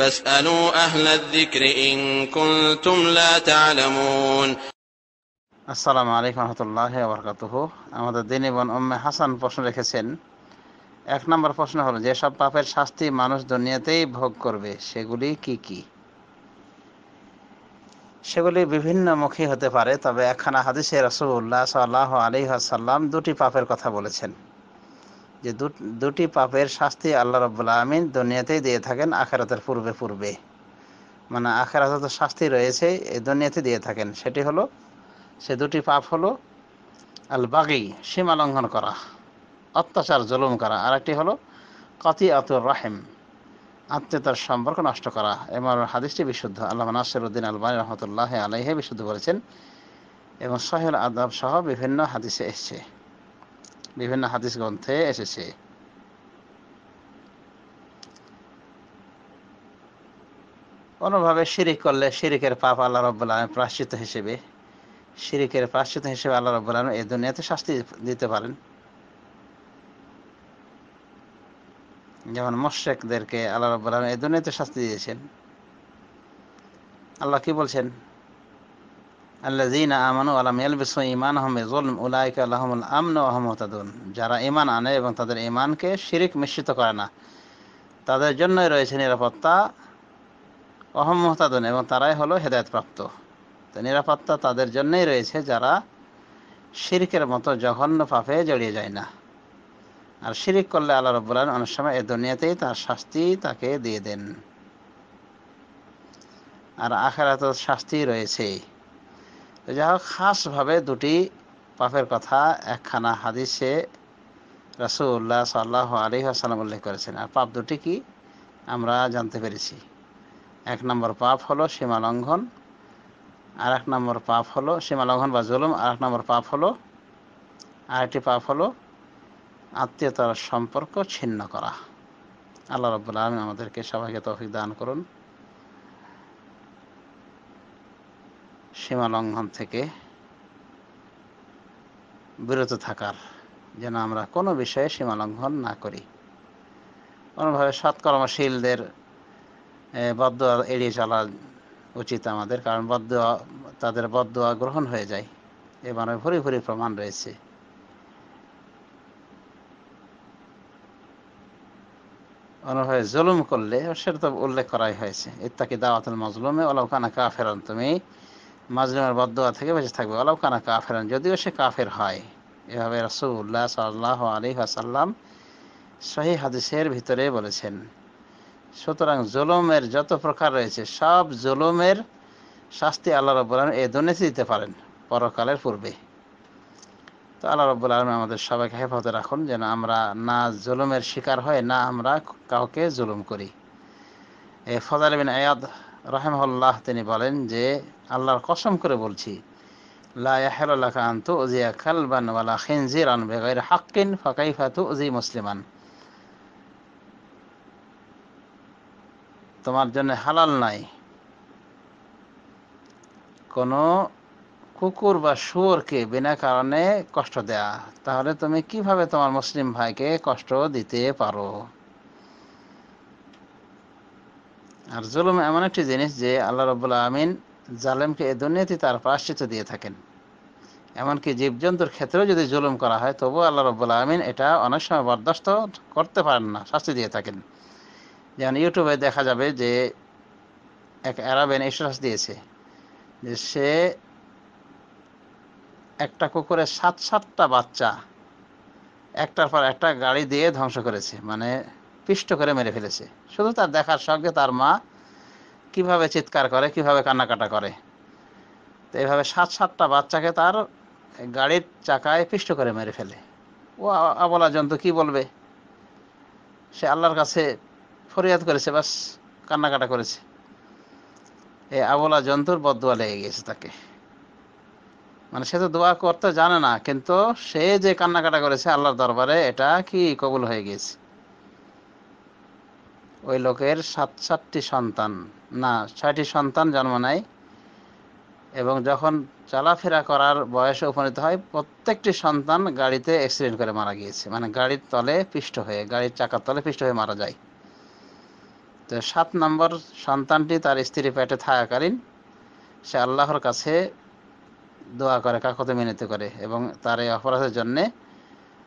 فاسألوا أهل الذكر إن كنتم لا تعلمون। আসসালামু আলাইকুম রহমতুল্লাহি ওয়া বারাকাতুহু। আমাদের দিনী বোন উম্মে হাসান প্রশ্ন রেখেছেন, 1 নম্বর প্রশ্ন হলো, যেসব পাপের শাস্তি মানুষ দুনিয়াতেই ভোগ করবে সেগুলি কি কি? সেগুলি বিভিন্নমুখী হতে পারে, তবে একখানা হাদিসে রাসূলুল্লাহ সাল্লাল্লাহু আলাইহি ওয়াসাল্লাম 2টি পাপের কথা বলেছেন, যে দুটি পাপের শাস্তি আল্লাহ রাব্বুল আলামিন দুনিয়াতেই দিয়ে থাকেন আখিরাতের পূর্বে পূর্বে। মানে আখিরাতে তো শাস্তি রয়েছে, এই দুনিয়াতে দিয়ে থাকেন। সেটি হলো, সে 2টি পাপ হলো আল বাগি, সীমা লঙ্ঘন করা, অত্যাচার জুলুম করা, আর একটি হলো কাতিআতুর রাহিম, আত্মীয়তার সম্পর্ক নষ্ট করা। এবং হাদিসটি বিশুদ্ধ, আল্লামা নাসিরউদ্দিন আলবানী রহমতুল্লাহ আলাইহি বিশুদ্ধ বলেছেন, এবং সহিহুল আদাব সহ বিভিন্ন হাদিসে এসেছে, বিভিন্ন হাদিস গ্রন্থে এসেছে। কোনোভাবে শিরিক করলে শিরিকের পাপ আল্লাহ রাব্বুল আলামিন প্রায়শ্চিত্ত হিসেবে, শিরিকের প্রায়শ্চিত্ত হিসেবে আল্লাহ রাব্বুল আলামিন এই দুনিয়াতে শাস্তি দিতে পারেন। যেমন মুশরিকদেরকে আল্লাহ রাব্বুল আলামিন এই দুনিয়াতে শাস্তি দিয়েছেন। আল্লাহ কি বলছেন? আল্লাযীনা আমানু ওয়া লাম ইয়ালবিসু ঈমানাহুম বিযুলম উলাইকা লাহুমুল আমনু ওয়া হুম মুহতাদুন। যারা ঈমান আনে এবং তাদের ঈমানকে শিরিক মিশ্রিত করে না, তাদের জন্যই রয়েছে নিরাপত্তা, ওয়া হুম মুহতাদুন, এবং তারাই হলো হেদায়েতপ্রাপ্ত। তো নিরাপত্তা তাদের জন্যই রয়েছে যারা শিরকের মতো জঘন্য পাপে জড়িয়ে যায় না। আর শিরিক করলে আল্লাহ রাব্বুল আলামিন অনেক সময় এই দুনিয়াতেই তার শাস্তি তাকে দিয়ে দেন, আর আখিরাতেও শাস্তি রয়েছে। তো যাই হোক, খাসভাবে 2টি পাপের কথা একখানা হাদিসে রাসূলুল্লাহ সাল্লাল্লাহু আলাইহি ওয়াসাল্লাম উল্লেখ করেছেন। আর পাপ 2টি কি আমরা জানতে পেরেছি। 1 নম্বর পাপ হলো সীমা লঙ্ঘন, আর 1 নম্বর পাপ হলো সীমা লঙ্ঘন বা জুলুম, আর 1 নম্বর পাপ হলো, আরেকটি পাপ হলো আত্মীয়তার সম্পর্ক ছিন্ন করা। আল্লাহ রাব্বুল আলামিন আমাদেরকে সবাইকে তৌফিক দান করুন সীমা লঙ্ঘন থেকে বিরত থাকার, যেন আমরা কোনো বিষয়ে সীমা লঙ্ঘন না করি। কোনোভাবে সৎকর্মশীলদের বদদোয়া এড়িয়ে চলা উচিত আমাদের, কারণ বদদোয়া, তাদের বদদোয়া গ্রহণ হয়ে যায়। এবারে ভরি ভরি প্রমাণ রয়েছে। অনুভাবে জুলুম করলে সেটা তো উল্লেখ করাই হয়েছে, ইত্তাকি দাওয়াতুল মাজলুমে ওয়ালাউ কানা কাফিরান, তুমি মাজলুমের বদদোয়া থেকে বেঁচে থাকবে, ওয়ালাউ কানা কাফিরান, যদিও সে কাফের হয়। এভাবে রাসূলুল্লাহ সাল্লাল্লাহু আলাইহি ওয়াসাল্লাম সহিহ হাদিসের ভিতরে বলেছেন। সুতরাং জুলুমের যত প্রকার রয়েছে, সব জুলুমের শাস্তি আল্লাহ রাব্বুল আলামিন এই দুনিয়াতে দিতে পারেন পরকালের পূর্বে। তো আল্লাহ রাব্বুল আলামিন আমাদের সবাইকে হেফাজতে রাখুন, যেন আমরা না জুলুমের শিকার হয়, না আমরা কাউকে জুলুম করি। ফাদাল বিন আয়াদ রাহিমাহুল্লাহ তিনি বলেন যে, আল্লাহর কসম করে বলছি, লা ইয়াহিলু লাকা আন তুযিয়া কালবান ওয়ালা খিনজিরান বিগাইরি হাক্কিন ফাকাইফা তুযি মুসলিমান। তোমার জন্য হালাল নাই কোনো কুকুর বা শুয়োরকে বিনা কারণে কষ্ট দেয়া, তাহলে তুমি কিভাবে তোমার মুসলিম ভাইকে কষ্ট দিতে পারো? আর জুলুম এমন একটি জিনিস যে আল্লাহ রাব্বুল আলামিন জালেমকে এই দুনিয়াতে তার প্রায়শ্চিত্ত দিয়ে থাকেন। এমনকি জীবজন্তুর ক্ষেত্রেও যদি জুলুম করা হয়, তবুও আল্লাহ রাব্বুল আলামিন এটা অনেক সময় বরদাস্ত করতে পারেন না, শাস্তি দিয়ে থাকেন। যেমন ইউটিউবে দেখা যাবে যে এক আরাবিয়ান স্ট্যাটাস দিয়েছে যে সে একটা কুকুরের 7টা বাচ্চা একটার পর একটা গাড়ি দিয়ে ধ্বংস করেছে, মানে পিষ্ট করে মেরে ফেলেছে, শুধু তার দেখার সঙ্গে তার মা কিভাবে চিৎকার করে, কিভাবে কান্নাকাটা করে। তো এইভাবে 7টা বাচ্চাকে তার গাড়ির চাকায় পিষ্ট করে মেরে ফেলে। ও আবলা জন্তু কি বলবে? সে আল্লাহর কাছে ফরিয়াদ করেছে, বাস কান্নাকাটা করেছে। এই আবলা জন্তুর বদদোয়া লেগে গেছে তাকে। মানে সে তো দোয়া করতে জানে না, কিন্তু সে যে কান্নাকাটা করেছে আল্লাহর দরবারে, এটা কি কবুল হয়ে গেছে। ওই লোকের 7টি সন্তান, না 6টি সন্তান জন্ম নেয়, এবং যখন চলাফেরা করার বয়সে উপনীত হয়, প্রত্যেকটি সন্তান গাড়িতে অ্যাক্সিডেন্ট করে মারা গিয়েছে, মানে গাড়ির তলে পিষ্ট হয়ে, গাড়ির চাকার তলে পিষ্ট হয়ে মারা যায়। তো 7 নম্বর সন্তানটি তার স্ত্রী পেটে থাকাকালীন সে আল্লাহর কাছে দোয়া করে, কাকুতি মিনতি করে এবং তার এই অপরাধের জন্যে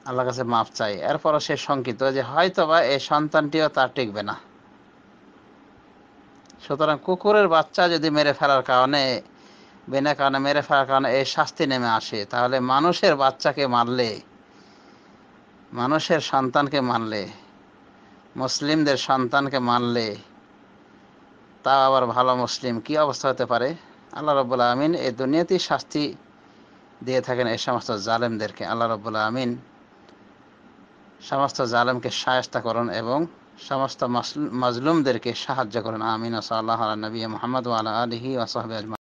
আল্লাহর কাছে মাপ চায়। এরপরও সে শঙ্কিত যে হয়তোবা এই সন্তানটিও তার টিকবে না। সুতরাং কুকুরের বাচ্চা যদি মেরে ফেলার কারণে, বিনা কারণে মেরে ফেলার কারণে এই শাস্তি নেমে আসে, তাহলে মানুষের বাচ্চাকে মারলে, মানুষের সন্তানকে মারলে, মুসলিমদের সন্তানকে মারলে, তা আবার ভালো মুসলিম, কি অবস্থা হতে পারে? আল্লাহ রাব্বুল আমিন এই দুনিয়াতেই শাস্তি দিয়ে থাকেন এই সমস্ত জালেমদেরকে। আল্লাহ রাব্বুল আমিন সমস্ত জালেমকে শায়েস্তা করুন এবং সমস্ত মাজলুমদেরকে সাহায্য করুন। আমিন। সাল্লাল্লাহু আলা নবী মুহাম্মদ ওয়া আলা আলিহি ওয়া সাহবিহি আজমাইন।